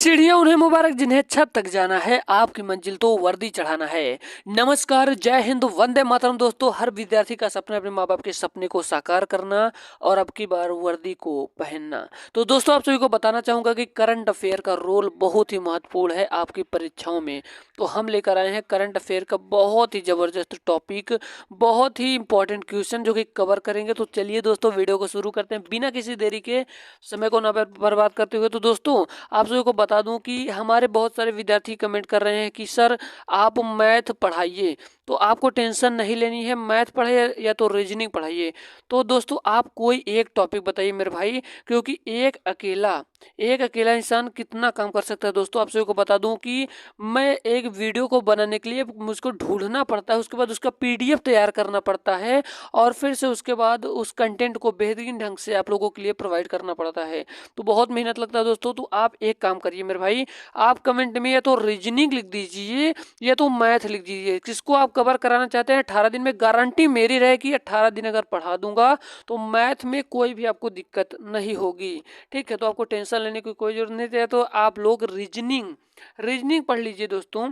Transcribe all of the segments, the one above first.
सीढ़ियां उन्हें मुबारक जिन्हें छत तक जाना है, आपकी मंजिल तो वर्दी चढ़ाना है। नमस्कार, जय हिंद, वंदे मातरम। दोस्तों, हर विद्यार्थी का सपना अपने माँ बाप के सपने को साकार करना और अब की बार वर्दी को पहनना। तो दोस्तों, आप सभी को बताना चाहूंगा कि करंट अफेयर का रोल बहुत ही महत्वपूर्ण है आपकी परीक्षाओं में। तो हम लेकर आए हैं करंट अफेयर का बहुत ही जबरदस्त टॉपिक, बहुत ही इंपॉर्टेंट क्वेश्चन जो कि कवर करेंगे। तो चलिए दोस्तों, वीडियो को शुरू करते हैं बिना किसी देरी के, समय को ना बर्बाद करते हुए। तो दोस्तों, आप सभी को बता दूं कि हमारे बहुत सारे विद्यार्थी कमेंट कर रहे हैं कि सर आप मैथ पढ़ाइए। तो आपको टेंशन नहीं लेनी है, मैथ पढ़ाइए या तो रीजनिंग पढ़ाइए। तो दोस्तों, आप कोई एक टॉपिक बताइए मेरे भाई, क्योंकि एक अकेला इंसान कितना काम कर सकता है। दोस्तों, आप सभी को बता दूं कि मैं एक वीडियो को बनाने के लिए मुझको ढूंढना पड़ता है, उसके बाद उसका पीडीएफ तैयार करना पड़ता है और फिर से उसके बाद उस कंटेंट को बेहतरीन ढंग से आप लोगों के लिए प्रोवाइड करना पड़ता है। तो बहुत मेहनत लगता है दोस्तों। तो आप एक काम करिए मेरे भाई, आप कमेंट में या तो रीजनिंग लिख दीजिए या तो मैथ लिख दीजिए, किसको आप कवर कराना चाहते हैं। 18 दिन में गारंटी मेरी रहेगी, 18 दिन अगर पढ़ा दूंगा तो मैथ में कोई भी आपको दिक्कत नहीं होगी। ठीक है, तो आपको टेंशन लेने की कोई जरूरत नहीं है। तो आप लोग रीजनिंग पढ़ लीजिए दोस्तों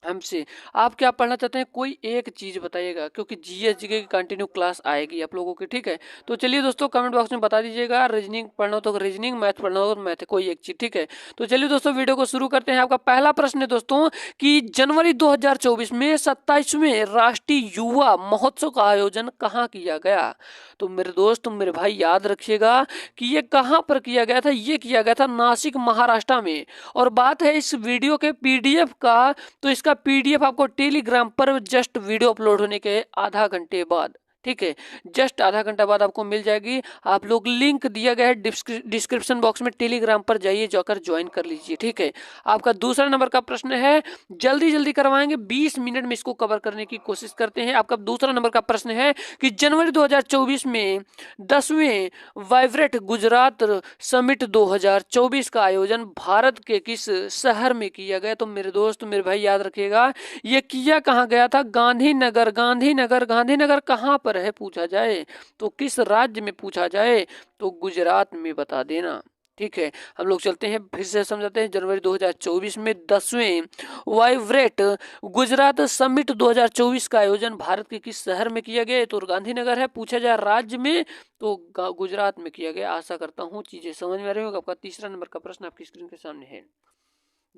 हमसे। आप क्या पढ़ना चाहते हैं, कोई एक चीज बताइएगा, क्योंकि जीएस जीके की कंटिन्यू क्लास आएगी आप लोगों की। ठीक है, तो चलिए दोस्तों, कमेंट बॉक्स में बता दीजिएगा, रीजनिंग पढ़ना हो तो रीजनिंग, मैथ पढ़ना हो तो मैथ, कोई एक चीज। ठीक है, तो चलिए दोस्तों, वीडियो को शुरू करते हैं। आपका पहला प्रश्न है दोस्तों कि जनवरी 2024 में 27वें राष्ट्रीय युवा महोत्सव का आयोजन कहाँ किया गया। तो मेरे दोस्त, मेरे भाई, याद रखिएगा कि ये कहाँ पर किया गया था। ये किया गया था नासिक, महाराष्ट्र में। और बात है इस वीडियो के पीडीएफ का, तो इसका पीडीएफ आपको टेलीग्राम पर जस्ट वीडियो अपलोड होने के आधा घंटे बाद, ठीक है, जस्ट आधा घंटा बाद आपको मिल जाएगी। आप लोग लिंक दिया गया है डिस्क्रिप्शन बॉक्स में, टेलीग्राम पर जाइए, जाकर ज्वाइन कर लीजिए। ठीक है, आपका दूसरा नंबर का प्रश्न है, जल्दी जल्दी करवाएंगे, 20 मिनट में इसको कवर करने की कोशिश करते हैं। आपका दूसरा नंबर का प्रश्न है कि जनवरी 2024 में 10वें वाइब्रेंट गुजरात समिट 2024 का आयोजन भारत के किस शहर में किया गया। तो मेरे दोस्त, मेरे भाई, याद रखिएगा, ये किया कहाँ गया था, गांधीनगर। गांधीनगर कहाँ पर है पूछा जाए तो, किस राज्य में पूछा जाए तो गुजरात में बता देना। ठीक है, हम लोग चलते हैं, फिर से समझाते हैं। जनवरी 2024 में 10वें वाइब्रेंट गुजरात समिट 2024 का आयोजन भारत के किस शहर में किया गया। तो गांधीनगर है। पूछा जाए राज्य में तो गुजरात में किया गया। आशा करता हूँ चीजें समझ में आ रही होगी। आपका तीसरा नंबर का प्रश्न आपकी स्क्रीन के सामने है,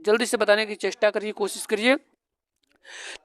जल्दी से बताने की चेष्टा करिए, कोशिश करिए।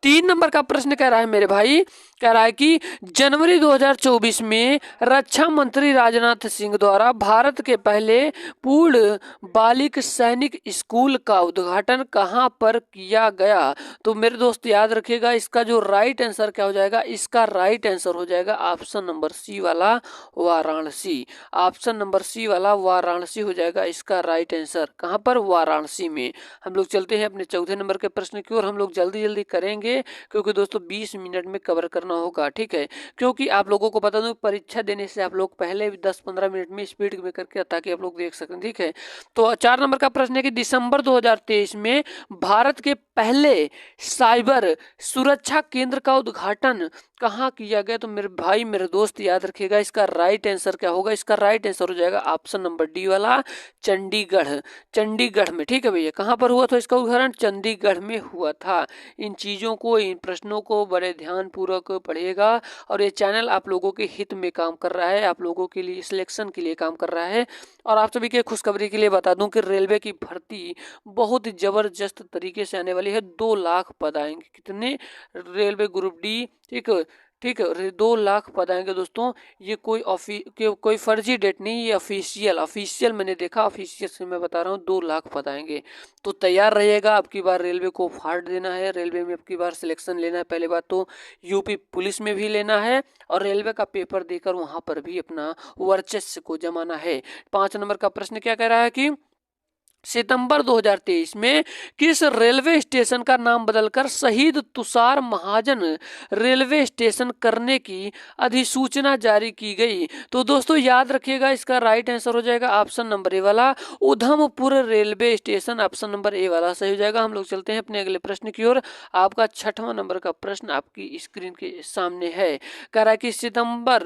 3 नंबर का प्रश्न कह रहा है मेरे भाई, कह रहा है कि जनवरी 2024 में रक्षा मंत्री राजनाथ सिंह द्वारा भारत के पहले पूर्ण बालिक सैनिक स्कूल का उद्घाटन कहां पर किया गया। तो मेरे दोस्त, याद रखिएगा, इसका जो राइट आंसर क्या हो जाएगा, इसका राइट आंसर हो जाएगा ऑप्शन नंबर सी वाला, वाराणसी। ऑप्शन नंबर सी वाला वाराणसी हो जाएगा इसका राइट आंसर। कहां पर, वाराणसी में। हम लोग चलते हैं अपने चौथे नंबर के प्रश्न की ओर। हम लोग जल्दी जल्दी करेंगे क्योंकि दोस्तों 20 मिनट में कवर करना होगा। ठीक है, क्योंकि आप लोगों को बता दूं, परीक्षा देने से आप लोग पहले 10-15 मिनट में स्पीड में करके, ताकि आप लोग देख सकें। ठीक है, तो 4 नंबर का प्रश्न है कि दिसंबर 2023 में भारत के पहले साइबर सुरक्षा केंद्र का उद्घाटन कहाँ किया गया। तो मेरे भाई, मेरे दोस्त, याद रखिएगा, इसका राइट आंसर क्या होगा, इसका राइट आंसर हो जाएगा ऑप्शन नंबर डी वाला, चंडीगढ़ में। ठीक है भैया, कहाँ पर हुआ था इसका उद्घाटन, चंडीगढ़ में हुआ था। इन चीज़ों को, इन प्रश्नों को बड़े ध्यान पूर्वक पढ़िएगा। और ये चैनल आप लोगों के हित में काम कर रहा है, आप लोगों के लिए सिलेक्शन के लिए काम कर रहा है। और आप सभी के खुशखबरी के लिए बता दूं कि रेलवे की भर्ती बहुत ही जबरदस्त तरीके से आने वाली है। 2 लाख पद आएंगे। कितने, रेलवे ग्रुप डी। ठीक है, ठीक है, 2 लाख पद आएंगे दोस्तों। ये कोई फर्जी डेट नहीं, ये ऑफिशियल मैंने देखा, ऑफिशियल से मैं बता रहा हूँ, 2 लाख पद आएंगे। तो तैयार रहिएगा, अब की बार रेलवे को फाड़ देना है, रेलवे में अब की बार सिलेक्शन लेना है। पहले बात तो यूपी पुलिस में भी लेना है और रेलवे का पेपर देकर वहां पर भी अपना वर्चस्व को जमाना है। 5 नंबर का प्रश्न क्या कह रहा है कि सितंबर 2023 में किस रेलवे स्टेशन का नाम बदलकर शहीद तुषार महाजन रेलवे स्टेशन करने की अधिसूचना जारी की गई। तो दोस्तों, याद रखिएगा, इसका राइट आंसर हो जाएगा ऑप्शन नंबर ए वाला, Udhampur railway station. Option number A वाला सही हो जाएगा। हम लोग चलते हैं अपने अगले प्रश्न की ओर। आपका 6वां नंबर का प्रश्न आपकी स्क्रीन के सामने है। कह रहा है कि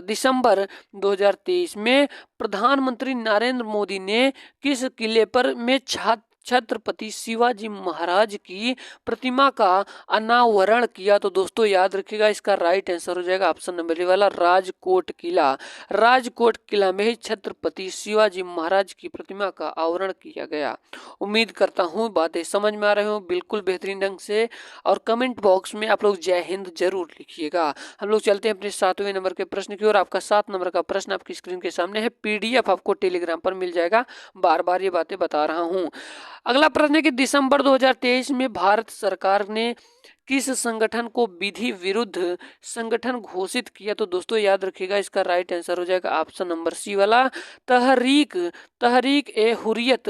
दिसंबर 2023 में प्रधानमंत्री नरेंद्र मोदी ने किस किले पर में छत्रपति शिवाजी महाराज की प्रतिमा का अनावरण किया? तो दोस्तों याद रखिएगा, इसका राइट आंसर हो जाएगा ऑप्शन नंबर ए वाला, राजकोट किला। राजकोट किला में ही छत्रपति शिवाजी महाराज की प्रतिमा का आवरण किया गया। उम्मीद करता हूँ बातें समझ में आ रही हो बिल्कुल बेहतरीन ढंग से, और कमेंट बॉक्स में आप लोग जय हिंद जरूर लिखिएगा। हम लोग चलते हैं अपने 7वें नंबर के प्रश्न की ओर। आपका 7 नंबर का प्रश्न आपकी स्क्रीन के सामने है, पीडीएफ आपको टेलीग्राम पर मिल जाएगा, बार बार ये बातें बता रहा हूँ। अगला प्रश्न है कि दिसंबर 2023 में भारत सरकार ने किस संगठन को विधि विरुद्ध संगठन घोषित किया? तो दोस्तों याद रखिएगा, इसका राइट आंसर हो जाएगा ऑप्शन नंबर सी वाला, तहरीक तहरीक ए हुर्रियत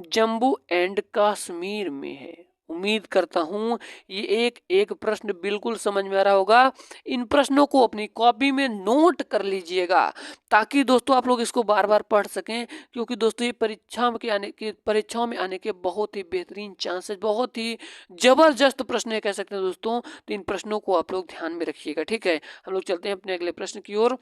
जम्मू एंड कश्मीर में है। उम्मीद करता हूं ये एक एक प्रश्न बिल्कुल समझ में आ रहा होगा। इन प्रश्नों को अपनी कॉपी में नोट कर लीजिएगा, ताकि दोस्तों आप लोग इसको बार बार पढ़ सकें, क्योंकि दोस्तों ये परीक्षाओं में आने के बहुत ही बेहतरीन चांसेस, बहुत ही जबरदस्त प्रश्न है कह सकते हैं दोस्तों। तो इन प्रश्नों को आप लोग ध्यान में रखिएगा, ठीक है। हम लोग चलते हैं अपने अगले प्रश्न की ओर।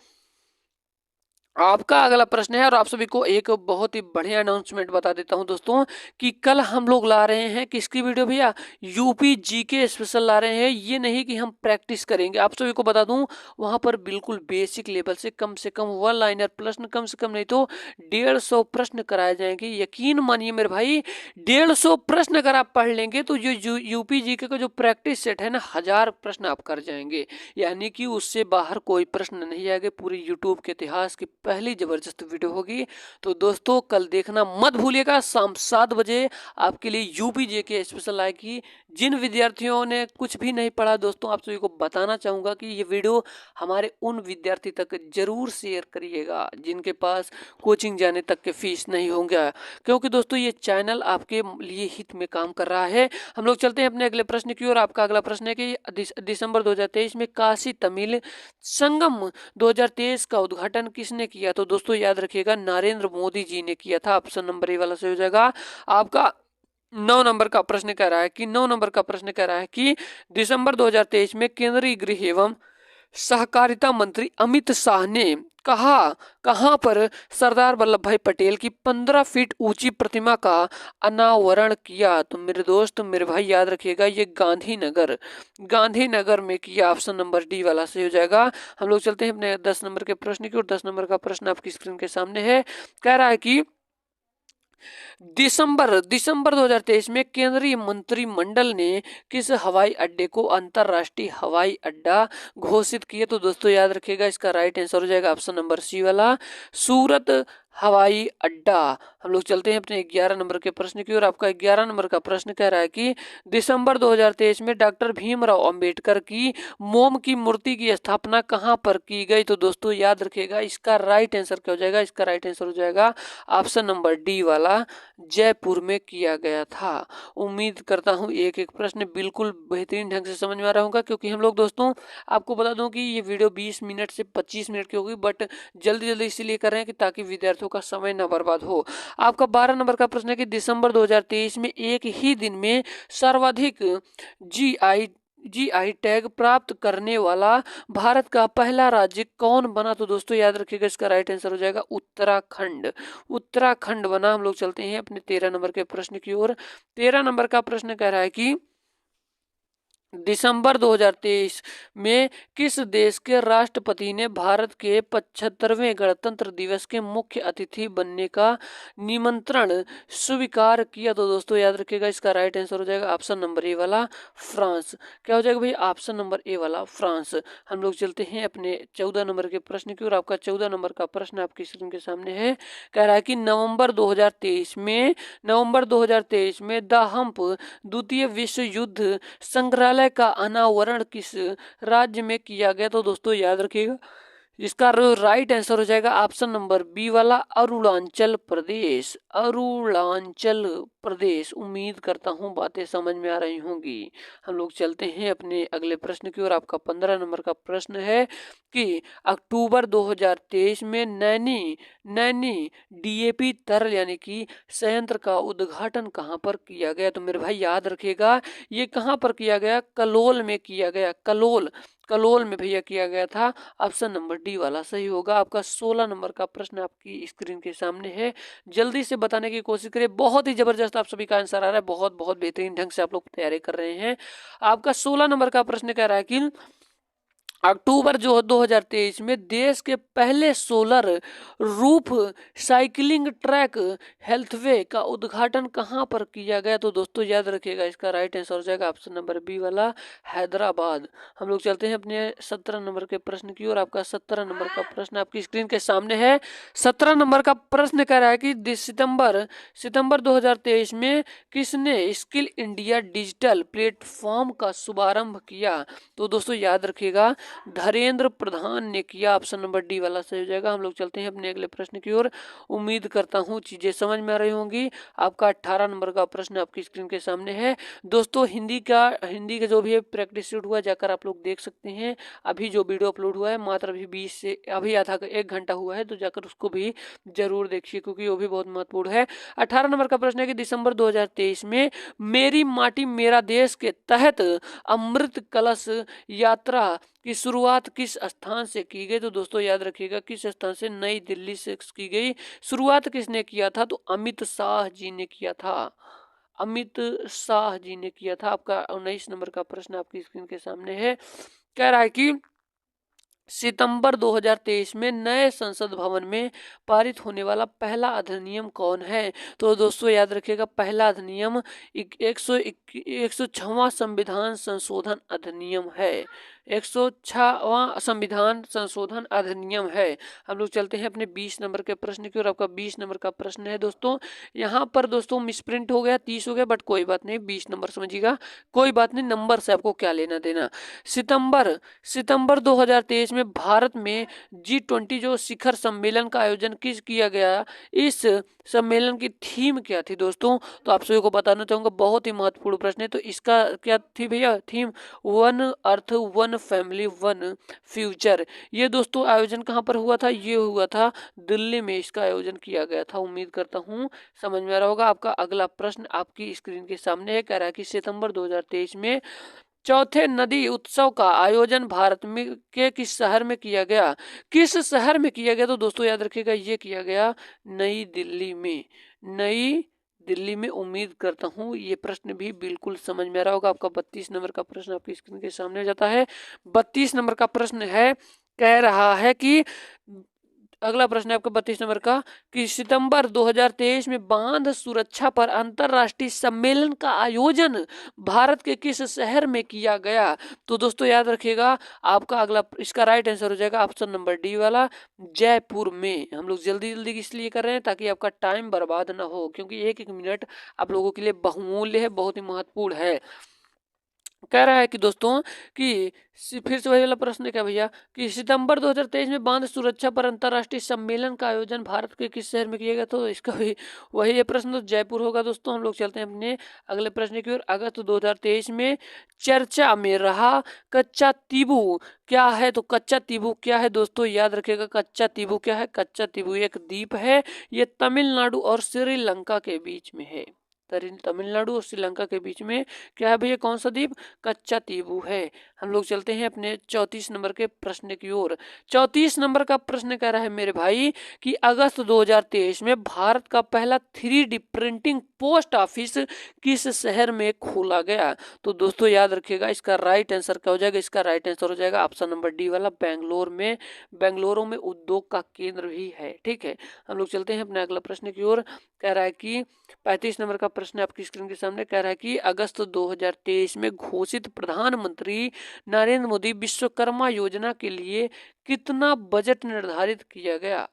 आपका अगला प्रश्न है, और आप सभी को एक बहुत ही बढ़िया अनाउंसमेंट बता देता हूं दोस्तों, कि कल हम लोग ला रहे हैं किसकी वीडियो भैया, यूपी जीके स्पेशल ला रहे हैं। ये नहीं कि हम प्रैक्टिस करेंगे, आप सभी को बता दूं वहां पर बिल्कुल बेसिक लेवल से कम 1 लाइनर प्रश्न, कम से कम नहीं तो 150 प्रश्न कराए जाएंगे। यकीन मानिए मेरे भाई, 150 प्रश्न अगर आप पढ़ लेंगे तो जो यूपी जीके का जो प्रैक्टिस सेट है ना, 1000 प्रश्न आप कर जाएंगे, यानी कि उससे बाहर कोई प्रश्न नहीं आएगा। पूरी यूट्यूब के इतिहास की पहली जबरदस्त वीडियो होगी। तो दोस्तों कल देखना मत भूलिएगा, शाम 7 बजे आपके लिए यूपी जेके स्पेशल आएगी। जिन विद्यार्थियों ने कुछ भी नहीं पढ़ा दोस्तों, आप सभी को बताना चाहूंगा कि ये वीडियो हमारे उन विद्यार्थी तक जरूर शेयर करिएगा जिनके पास कोचिंग जाने तक के फीस नहीं होंगे, क्योंकि दोस्तों ये चैनल आपके लिए हित में काम कर रहा है। हम लोग चलते हैं अपने अगले प्रश्न की ओर। आपका अगला प्रश्न है कि दिसंबर 2023 में काशी तमिल संगम 2023 का उद्घाटन किसने किया? तो दोस्तों याद रखिएगा, नरेंद्र मोदी जी ने किया था। ऑप्शन नंबर ए वाला सही हो जाएगा। आपका 9 नंबर का प्रश्न कह रहा है कि दिसंबर 2023 में केंद्रीय गृह एवं सहकारिता मंत्री अमित शाह ने कहां पर सरदार वल्लभ भाई पटेल की 15 फीट ऊंची प्रतिमा का अनावरण किया? तो मेरे दोस्त मेरे भाई याद रखिएगा, ये गांधीनगर में किया। ऑप्शन नंबर डी वाला सही हो जाएगा। हम लोग चलते हैं अपने 10 नंबर के प्रश्न की ओर। 10 नंबर का प्रश्न आपकी स्क्रीन के सामने है, कह रहा है कि दिसंबर 2023 में केंद्रीय मंत्रिमंडल ने किस हवाई अड्डे को अंतरराष्ट्रीय हवाई अड्डा घोषित किया? तो दोस्तों याद रखिएगा, इसका राइट आंसर हो जाएगा ऑप्शन नंबर सी वाला, सूरत हवाई अड्डा। हम लोग चलते हैं अपने 11 नंबर के प्रश्न की ओर। आपका 11 नंबर का प्रश्न कह रहा है कि दिसंबर 2023 में डॉक्टर भीमराव अंबेडकर की मोम की मूर्ति की स्थापना कहां पर की गई? तो दोस्तों याद रखिएगा, इसका राइट आंसर क्या हो जाएगा? इसका राइट आंसर हो जाएगा ऑप्शन नंबर डी वाला, जयपुर में किया गया था। उम्मीद करता हूं एक एक प्रश्न बिल्कुल बेहतरीन ढंग से समझ में आ रहा होगा, क्योंकि हम लोग दोस्तों आपको बता दूं कि ये वीडियो 20 मिनट से 25 मिनट की होगी, बट जल्दी जल्दी इसीलिए कर रहे हैं कि ताकि विद्यार्थियों का समय न बर्बाद हो। आपका 12 नंबर का प्रश्न है कि दिसंबर 2023 में एक ही दिन में सर्वाधिक जीआई टैग प्राप्त करने वाला भारत का पहला राज्य कौन बना? तो दोस्तों याद रखिएगा, इसका राइट आंसर हो जाएगा उत्तराखंड बना। हम लोग चलते हैं अपने 13 नंबर के प्रश्न की ओर। 13 नंबर का प्रश्न कह रहा है कि दिसंबर 2023 में किस देश के राष्ट्रपति ने भारत के 75वें गणतंत्र दिवस के मुख्य अतिथि बनने का निमंत्रण स्वीकार किया? तो दोस्तों याद रखिएगा, इसका राइट आंसर हो जाएगा ऑप्शन नंबर ए वाला, फ्रांस। क्या हो जाएगा भाई? ऑप्शन नंबर ए वाला, फ्रांस। हम लोग चलते हैं अपने 14 नंबर के प्रश्न की ओर। आपका 14 नंबर का प्रश्न आपकी स्क्रीन के सामने है, कह रहा है कि नवंबर 2023 में द हम्प द्वितीय विश्व युद्ध संग्रहालय का अनावरण किस राज्य में किया गया? तो दोस्तों याद रखिएगा, इसका राइट आंसर हो जाएगा ऑप्शन नंबर बी वाला, अरुणाचल प्रदेश। उम्मीद करता हूं बातें समझ में आ रही होंगी। हम लोग चलते हैं अपने अगले प्रश्न की ओर। आपका 15 नंबर का प्रश्न है कि अक्टूबर 2023 में नैनी डीएपी तरल यानी कि संयंत्र का उद्घाटन कहां पर किया गया? तो मेरे भाई याद रखिएगा, ये कहां पर किया गया? कलोल में किया गया। कलोल में भैया किया गया था। ऑप्शन नंबर डी वाला सही होगा। आपका 16 नंबर का प्रश्न आपकी स्क्रीन के सामने है, जल्दी से बताने की कोशिश करें। बहुत ही जबरदस्त दोस्त आप सभी का आंसर आ रहा है। बहुत बहुत बेहतरीन ढंग से आप लोग तैयारी कर रहे हैं। आपका 16 नंबर का प्रश्न कह रहा है कि अक्टूबर जो 2023 में देश के पहले solar roof cycling track healthway का उद्घाटन कहां पर किया गया? तो दोस्तों याद रखिएगा, इसका राइट आंसर हो जाएगा ऑप्शन नंबर बी वाला, हैदराबाद। हम लोग चलते हैं अपने 17 नंबर के प्रश्न की ओर। आपका 17 नंबर का प्रश्न आपकी स्क्रीन के सामने है। 17 नंबर का प्रश्न कह रहा है कि सितंबर 2023 में किसने स्किल इंडिया डिजिटल प्लेटफॉर्म का शुभारंभ किया? तो दोस्तों याद रखिएगा, धर्मेंद्र प्रधान ने किया। ऑप्शन नंबर डी वाला सही हो जाएगा। हम लोग चलते हैं अपने अगले प्रश्न की ओर। उम्मीद करता हूं चीजें समझ में आ रही होंगी। आपका 18 नंबर का प्रश्न आपकी स्क्रीन के सामने है। दोस्तों हिंदी का जो भी प्रैक्टिस शूट हुआ जाकर आप लोग देख सकते हैं। अभी जो वीडियो अपलोड हुआ है मात्र अभी आधा 1 घंटा हुआ है, तो जाकर उसको भी जरूर देखिए क्योंकि वो भी बहुत महत्वपूर्ण है। 18 नंबर का प्रश्न है कि दिसंबर 2023 में मेरी माटी मेरा देश के तहत अमृत कलश यात्रा की शुरुआत किस स्थान से की गई? तो दोस्तों याद रखिएगा, किस स्थान से? नई दिल्ली से की गई। शुरुआत किसने किया था? तो अमित शाह जी ने किया था। अमित शाह जी ने किया था। आपका 19 नंबर का प्रश्न आपकी स्क्रीन के सामने है। कह रहा है कि सितंबर 2023 में नए संसद भवन में पारित होने वाला पहला अधिनियम कौन है? तो दोस्तों याद रखिएगा, पहला अधिनियम 106वां संविधान संशोधन अधिनियम है। 106वां संविधान संशोधन अधिनियम है। हम लोग चलते हैं अपने 20 नंबर के प्रश्न की ओर। आपका 20 नंबर का प्रश्न है दोस्तों, यहाँ पर दोस्तों मिसप्रिंट हो गया, 30 हो गया, बट कोई बात नहीं, 20 नंबर समझिएगा, कोई बात नहीं, नंबर से आपको क्या लेना देना। सितंबर 2023 में भारत में G20 जो शिखर सम्मेलन का आयोजन किया गया, इस सम्मेलन की थीम क्या थी दोस्तों? तो आप सभी को बताना चाहूंगा, बहुत ही महत्वपूर्ण प्रश्न है। तो इसका क्या थी भैया? Theme one earth one family one future. ये दोस्तों आयोजन कहाँ पर हुआ था? ये हुआ था दिल्ली में, इसका आयोजन किया गया था। उम्मीद करता हूँ समझ में आ रहा होगा। आपका अगला प्रश्न आपकी स्क्रीन के सामने है। कह रहा है कि सितंबर 2023 में चौथे नदी उत्सव का आयोजन भारत में के किस शहर में किया गया? किस शहर में किया गया? तो दोस्तों याद रखिएगा, ये किया गया नई दिल्ली में। नई दिल्ली में। उम्मीद करता हूँ ये प्रश्न भी बिल्कुल समझ में आ रहा होगा। आपका 32 नंबर का प्रश्न आपकी स्क्रीन के सामने हो जाता है। 32 नंबर का प्रश्न है, कह रहा है कि अगला प्रश्न है आपका 32 नंबर का कि सितंबर 2023 में बांध सुरक्षा पर अंतरराष्ट्रीय सम्मेलन का आयोजन भारत के किस शहर में किया गया? तो दोस्तों याद रखिएगा, आपका अगला इसका राइट आंसर हो जाएगा ऑप्शन नंबर डी वाला, जयपुर में। हम लोग जल्दी जल्दी इसलिए कर रहे हैं ताकि आपका टाइम बर्बाद ना हो, क्योंकि एक एक मिनट आप लोगों के लिए बहुमूल्य है, बहुत ही महत्वपूर्ण है। कह रहा है कि दोस्तों कि फिर से वही वाला प्रश्न क्या भैया कि सितंबर 2023 में बांध सुरक्षा पर अंतरराष्ट्रीय सम्मेलन का आयोजन भारत के किस शहर में किया गया? तो इसका भी वही ये प्रश्न तो जयपुर होगा दोस्तों। हम लोग चलते हैं अपने अगले प्रश्न की ओर। अगस्त 2023 में चर्चा में रहा कच्चा तीबू क्या है? तो कच्चा तीबू क्या है दोस्तों? याद रखिएगा, कच्चा तीबू क्या है? कच्चा तीबू एक द्वीप है। ये तमिलनाडु और श्रीलंका के बीच में है। तमिलनाडु और श्रीलंका के बीच में क्या है भैया? कौन सा द्वीप? कच्चा तीबू है। हम लोग चलते हैं अपने 34 नंबर के प्रश्न की ओर। 34 नंबर का प्रश्न कह रहा है मेरे भाई कि अगस्त 2023 में भारत का पहला 3D प्रिंटिंग पोस्ट ऑफिस किस शहर में खोला गया? तो दोस्तों याद रखिएगा, इसका राइट आंसर क्या हो जाएगा? इसका राइट आंसर हो जाएगा ऑप्शन नंबर डी वाला, बेंगलोर में। बेंगलुरु में उद्योग का केंद्र भी है। ठीक है, हम लोग चलते हैं अपने अगला प्रश्न की ओर। कह रहा है कि 35 नंबर का प्रश्न आपकी स्क्रीन के सामने। कह रहा है कि अगस्त 2023 में घोषित प्रधानमंत्री नरेंद्र मोदी विश्वकर्मा योजना के लिए कितना बजट निर्धारित किया गया?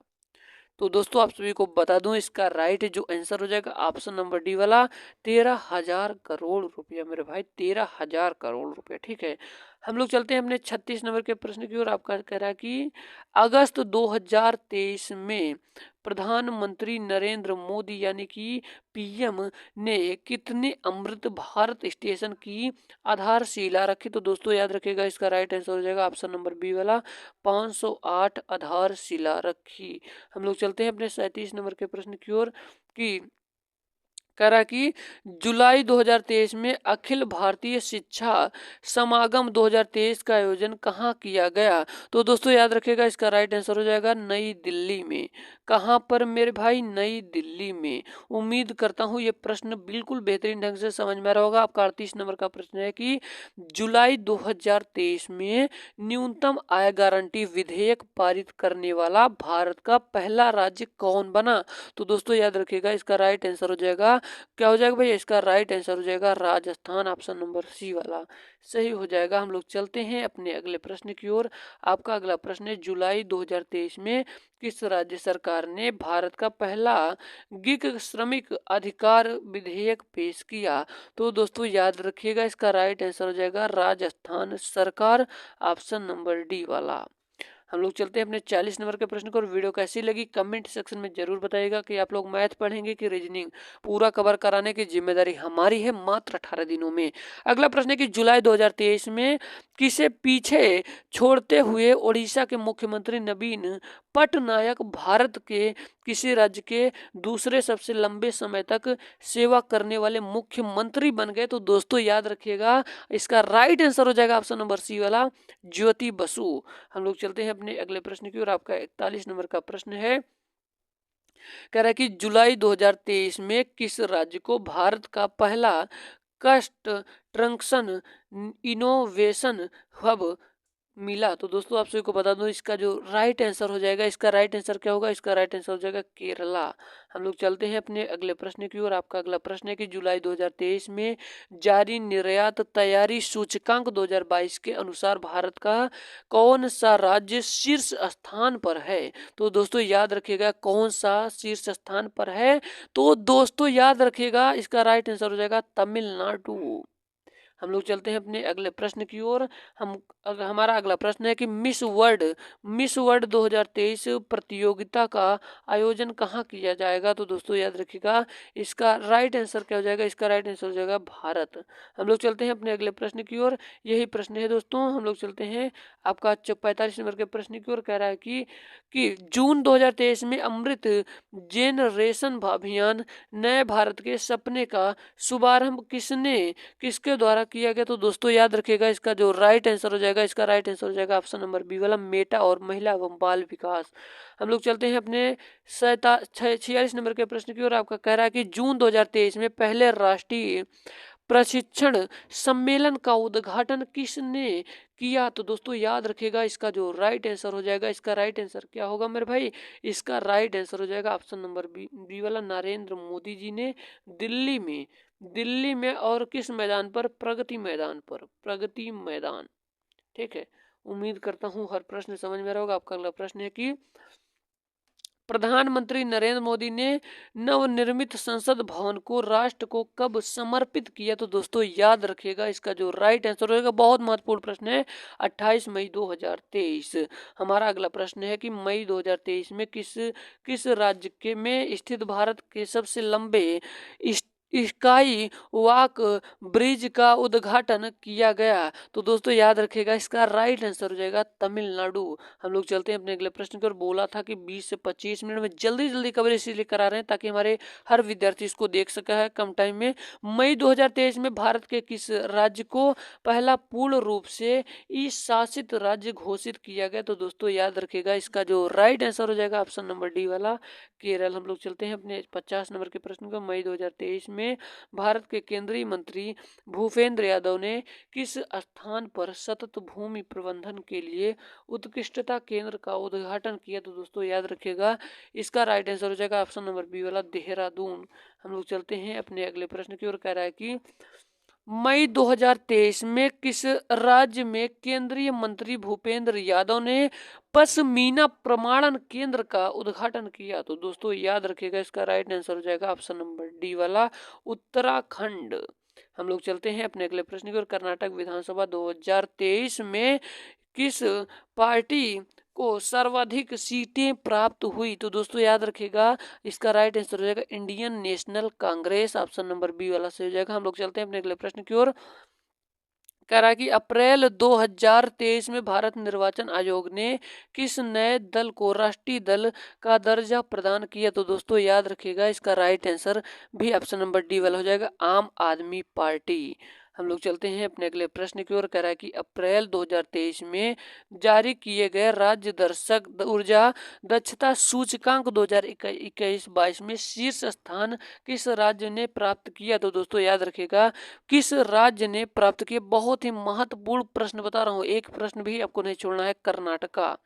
तो दोस्तों आप सभी को बता दूं, इसका राइट जो आंसर हो जाएगा ऑप्शन नंबर डी वाला, 13,000 करोड़ रुपया मेरे भाई, 13,000 करोड़ रुपया। ठीक है, हम लोग चलते हैं अपने 36 नंबर के प्रश्न की ओर। आपका कह रहा है कि अगस्त 2023 में प्रधानमंत्री नरेंद्र मोदी यानी कि पीएम ने कितने अमृत भारत स्टेशन की आधारशिला रखी? तो दोस्तों याद रखिएगा, इसका राइट आंसर हो जाएगा ऑप्शन नंबर बी वाला, 508 आधारशिला रखी। हम लोग चलते हैं अपने 37 नंबर के प्रश्न की ओर कि कह रहा है कि जुलाई 2023 में अखिल भारतीय शिक्षा समागम 2023 का आयोजन कहाँ किया गया? तो दोस्तों याद रखिएगा, इसका राइट आंसर हो जाएगा नई दिल्ली में। कहाँ पर मेरे भाई? नई दिल्ली में। उम्मीद करता हूँ ये प्रश्न बिल्कुल बेहतरीन ढंग से समझ में आ रहा होगा। आपका 38 नंबर का प्रश्न है कि जुलाई 2023 में न्यूनतम आय गारंटी विधेयक पारित करने वाला भारत का पहला राज्य कौन बना? तो दोस्तों याद रखिएगा, इसका राइट आंसर हो जाएगा, क्या हो जाएगा भाई? इसका राइट आंसर हो जाएगा राजस्थान। ऑप्शन नंबर सी वाला सही हो जाएगा। हम लोग चलते हैं अपने अगले प्रश्न की ओर। आपका अगला प्रश्न है, जुलाई 2023 में किस राज्य सरकार ने भारत का पहला गिग श्रमिक अधिकार विधेयक पेश किया? तो दोस्तों याद रखिएगा, इसका राइट आंसर हो जाएगा राजस्थान सरकार। ऑप्शन नंबर डी वाला। हम लोग चलते हैं अपने 40 नंबर के प्रश्न को। और वीडियो कैसी लगी कमेंट सेक्शन में जरूर बताइएगा कि आप लोग मैथ पढ़ेंगे कि रीजनिंग। पूरा कवर कराने की जिम्मेदारी हमारी है मात्र 18 दिनों में। अगला प्रश्न है कि जुलाई 2023 में किसे पीछे छोड़ते हुए ओडिशा के मुख्यमंत्री नवीन पटनायक भारत के किसी राज्य के दूसरे सबसे लंबे समय तक सेवा करने वाले मुख्यमंत्री बन गए? तो दोस्तों याद रखिएगा, इसका राइट आंसर हो जाएगा ऑप्शन नंबर सी वाला, ज्योति बसु। हम लोग चलते हैं अपने अगले प्रश्न की ओर। आपका 41 नंबर का प्रश्न है, कह रहा है कि जुलाई 2023 में किस राज्य को भारत का पहला कस्ट ट्रंक्शन इनोवेशन हब मिला? तो दोस्तों आप सभी को बता दूं, इसका जो राइट आंसर हो जाएगा, इसका राइट आंसर क्या होगा? इसका राइट आंसर हो जाएगा केरला। हम लोग चलते हैं अपने अगले प्रश्न की ओर। आपका अगला प्रश्न है कि जुलाई 2023 में जारी निर्यात तैयारी सूचकांक 2022 के अनुसार भारत का कौन सा राज्य शीर्ष स्थान पर है? तो दोस्तों याद रखिएगा, कौन सा शीर्ष स्थान पर है? तो दोस्तों याद रखिएगा, इसका राइट आंसर हो जाएगा तमिलनाडु। हम लोग चलते हैं अपने अगले प्रश्न की ओर। हमारा अगला प्रश्न है कि मिस वर्ल्ड 2023 प्रतियोगिता का आयोजन कहाँ किया जाएगा? तो दोस्तों याद रखिएगा, इसका राइट आंसर क्या हो जाएगा? इसका राइट आंसर हो जाएगा भारत। हम लोग चलते हैं अपने अगले प्रश्न की ओर। यही प्रश्न है दोस्तों। हम लोग चलते हैं आपका 45 नंबर के प्रश्न की ओर। कह रहा है कि जून 2023 में अमृत जेनरेशन अभियान नए भारत के सपने का शुभारंभ किसके द्वारा किया गया? तो दोस्तों याद रखिएगा, इसका जो राइट आंसर हो जाएगा, इसका राइट आंसर हो जाएगा ऑप्शन नंबर बी वाला, मेटा और महिला एवं बाल विकास। हम लोग चलते हैं अपने 46 नंबर के प्रश्न की ओर। आपका कह रहा है कि जून 2023 में पहले राष्ट्रीय प्रशिक्षण सम्मेलन का उद्घाटन किसने किया? तो दोस्तों याद रखिएगा, इसका जो राइट आंसर हो जाएगा, इसका राइट आंसर क्या होगा मेरे भाई? इसका राइट आंसर हो जाएगा ऑप्शन नंबर बी वाला, नरेंद्र मोदी जी ने दिल्ली में और किस मैदान पर? प्रगति मैदान पर, प्रगति मैदान। ठीक है, उम्मीद करता हूँ हर प्रश्न समझ में रहा होगा। आपका अगला प्रश्न है कि प्रधानमंत्री नरेंद्र मोदी ने नवनिर्मित संसद भवन को राष्ट्र को कब समर्पित किया? तो दोस्तों याद रखिएगा, इसका जो राइट आंसर होगा, बहुत महत्वपूर्ण प्रश्न है, 28 मई 2023। हमारा अगला प्रश्न है कि मई 2023 में किस राज्य के में स्थित भारत के सबसे लंबे स्काई वॉक ब्रिज का उद्घाटन किया गया? तो दोस्तों याद रखिएगा, इसका राइट आंसर हो जाएगा तमिलनाडु। हम लोग चलते हैं अपने अगले प्रश्न की ओर। बोला था कि 20 से 25 मिनट में जल्दी कवरेज इसलिए करा रहे हैं ताकि हमारे हर विद्यार्थी इसको देख सका है कम टाइम में। मई 2023 में भारत के किस राज्य को पहला पूर्ण रूप से ई शासित राज्य घोषित किया गया? तो दोस्तों याद रखिएगा, इसका जो राइट आंसर हो जाएगा ऑप्शन नंबर डी वाला, केरल। हम लोग चलते हैं अपने 50 नंबर के प्रश्न को। मई 2023 में भारत के केंद्रीय मंत्री भूपेंद्र यादव ने किस स्थान पर सतत भूमि प्रबंधन के लिए उत्कृष्टता केंद्र का उद्घाटन किया? तो दोस्तों याद रखिएगा, इसका राइट आंसर हो जाएगा ऑप्शन नंबर बी वाला, देहरादून। हम लोग चलते हैं अपने अगले प्रश्न की ओर। कह रहा है कि मई 2023 में किस राज्य में केंद्रीय मंत्री भूपेंद्र यादव ने पश्मीना प्रमाणन केंद्र का उद्घाटन किया? तो दोस्तों याद रखिएगा, इसका राइट आंसर हो जाएगा ऑप्शन नंबर डी वाला, उत्तराखंड। हम लोग चलते हैं अपने अगले प्रश्न की ओर। कर्नाटक विधानसभा 2023 में किस पार्टी को सर्वाधिक सीटें प्राप्त हुई? तो दोस्तों याद रखिएगा, इसका राइट आंसर हो जाएगा Indian National Congress. Option number B वाला सही हो जाएगा। हम लोग चलते हैं अपने अगले प्रश्न की ओर। कह रहा है कि अप्रैल 2023 में भारत निर्वाचन आयोग ने किस नए दल को राष्ट्रीय दल का दर्जा प्रदान किया? तो दोस्तों याद रखिएगा, इसका राइट आंसर भी ऑप्शन नंबर डी वाला हो जाएगा, आम आदमी पार्टी। हम लोग चलते हैं अपने अगले प्रश्न की ओर। कह रहा है कि अप्रैल 2023 में जारी किए गए राज्य दर्शक ऊर्जा दक्षता सूचकांक 2021-22 में शीर्ष स्थान किस राज्य ने प्राप्त किया? तो दोस्तों याद रखिएगा, किस राज्य ने प्राप्त किया। बहुत ही महत्वपूर्ण प्रश्न बता रहा हूँ, एक प्रश्न भी आपको नहीं छोड़ना है, कर्नाटका।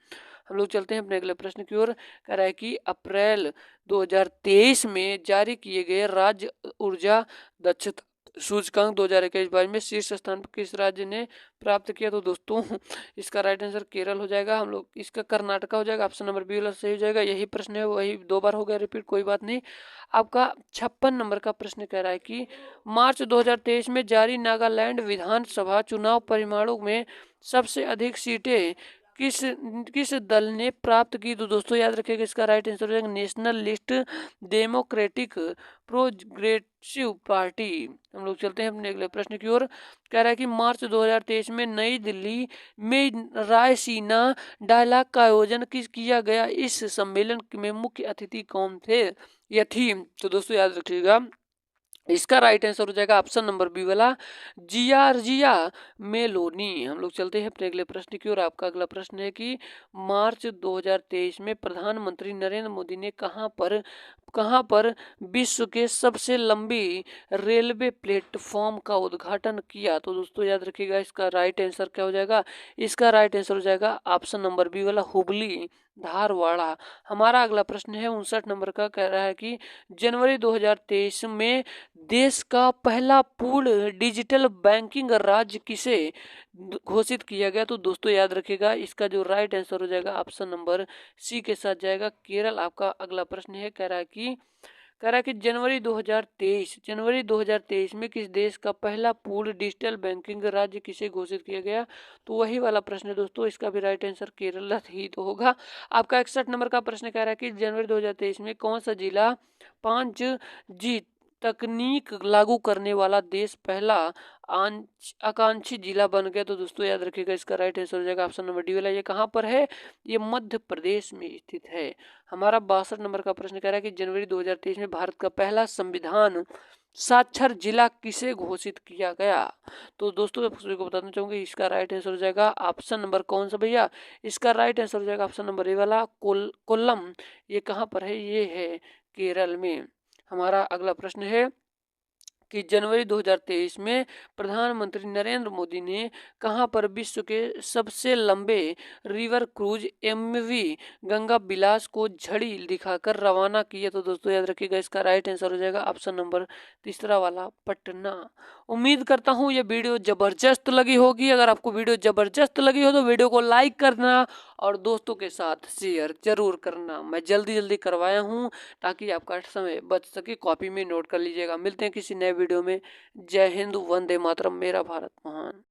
हम लोग चलते हैं अपने अगले प्रश्न की ओर। कह रहा है कि अप्रैल 2023 में जारी किए गए राज्य ऊर्जा दक्षता सूचकांक 2021-22 में शीर्ष स्थान पर किस राज्य ने प्राप्त किया? तो दोस्तों इसका राइट आंसर केरल हो जाएगा। हम लोग इसका कर्नाटका हो जाएगा, ऑप्शन नंबर बी वाला सही हो जाएगा। यही प्रश्न है, वही 2 बार हो गया रिपीट, कोई बात नहीं। आपका 56 नंबर का प्रश्न कह रहा है कि मार्च 2023 में जारी नागालैंड विधानसभा चुनाव परिणामों में सबसे अधिक सीटें किस किस दल ने प्राप्त की? तो दोस्तों याद रखिएगा, इसका राइट आंसर हो जाएगा national list democratic progressive party. हम लोग चलते हैं अपने अगले प्रश्न की ओर। कह रहा है कि मार्च 2023 में नई दिल्ली में रायसीना डायलॉग का आयोजन किया गया। इस सम्मेलन में मुख्य अतिथि कौन थे या थी? तो दोस्तों याद रखिएगा, इसका राइट आंसर हो जाएगा ऑप्शन नंबर बी वाला, जियार्जिया मेलोनी। हम लोग चलते हैं अपने अगले प्रश्न की ओर। आपका अगला प्रश्न है कि मार्च 2023 में प्रधानमंत्री नरेंद्र मोदी ने कहां पर विश्व के सबसे लंबी रेलवे प्लेटफॉर्म का उद्घाटन किया? तो दोस्तों याद रखिएगा, इसका राइट आंसर क्या हो जाएगा? इसका राइट आंसर हो जाएगा ऑप्शन नंबर बी वाला, हुबली धारवाड़ा। हमारा अगला प्रश्न है 59 नंबर का। कह रहा है कि जनवरी 2023 में देश का पहला पूर्ण डिजिटल बैंकिंग राज्य किसे घोषित किया गया? तो दोस्तों याद रखिएगा, इसका जो राइट आंसर हो जाएगा ऑप्शन नंबर सी के साथ जाएगा, केरल। आपका अगला प्रश्न है, कह रहा है कि जनवरी 2023 में किस देश का पहला पूर्ण डिजिटल बैंकिंग राज्य किसे घोषित किया गया? तो वही वाला प्रश्न है दोस्तों, इसका भी राइट आंसर केरल ही तो होगा। आपका 61 नंबर का प्रश्न कह रहा है कि जनवरी 2023 में कौन सा जिला 5G तकनीक लागू करने वाला देश पहला आकांक्षी जिला बन गया? तो दोस्तों याद रखिएगा, इसका राइट आंसर हो जाएगा ऑप्शन नंबर डी वाला। ये कहाँ पर है? ये मध्य प्रदेश में स्थित है। हमारा 62 नंबर का प्रश्न कह रहा है कि जनवरी 2023 में भारत का पहला संविधान साक्षर जिला किसे घोषित किया गया? तो दोस्तों आप सभी को बताना चाहूंगी, इसका राइट आंसर हो जाएगा ऑप्शन नंबर कौन सा भैया? इसका राइट आंसर हो जाएगा ऑप्शन नंबर ए वाला, कोल्लम। ये कहाँ पर है? ये है केरल में। हमारा अगला प्रश्न है कि जनवरी 2023 में प्रधानमंत्री नरेंद्र मोदी ने कहां पर विश्व के सबसे लंबे river cruise MV Ganga Vilas को झड़ी दिखाकर रवाना किया? तो दोस्तों याद रखिएगा, इसका राइट आंसर हो जाएगा ऑप्शन नंबर तीसरा वाला, पटना। उम्मीद करता हूं ये वीडियो जबरदस्त लगी होगी। अगर आपको वीडियो जबरदस्त लगी हो तो वीडियो को लाइक करना और दोस्तों के साथ शेयर जरूर करना। मैं जल्दी करवाया हूं ताकि आपका समय बच सके, कॉपी में नोट कर लीजिएगा। मिलते हैं किसी नए वीडियो में। जय हिंद, वंदे मातरम, मेरा भारत महान।